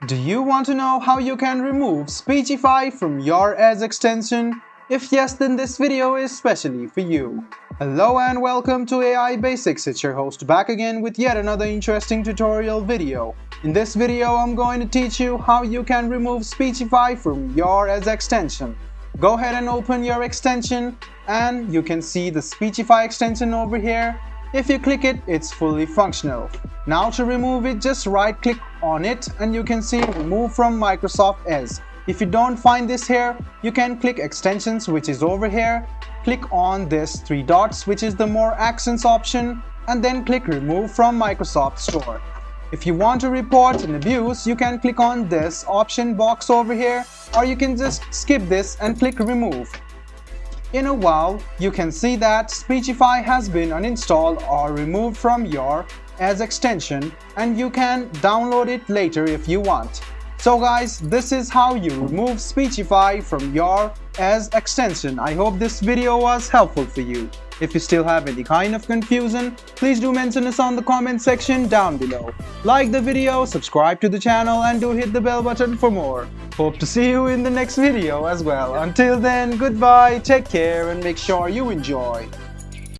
Do you want to know how you can remove Speechify from your Edge extension? If yes, then this video is specially for you. Hello and welcome to AI Basics. It's your host back again with yet another interesting tutorial video. In this video, I'm going to teach you how you can remove Speechify from your Edge extension. Go ahead and open your extension and you can see the Speechify extension over here. If you click it, it's fully functional. Now to remove it, just right click on it and you can see remove from Microsoft Edge. If you don't find this here, you can click extensions, which is over here. Click on this three dots, which is the more accents option, and then click remove from Microsoft Store. If you want to report an abuse, you can click on this option box over here, or you can just skip this and click remove. In a while, you can see that Speechify has been uninstalled or removed from your Edge extension, and you can download it later if you want. So guys, this is how you remove Speechify from your Edge extension. I hope this video was helpful for you. If you still have any kind of confusion, please do mention us on the comment section down below. Like the video, subscribe to the channel, and do hit the bell button for more. Hope to see you in the next video as well. Until then, goodbye, take care, and make sure you enjoy.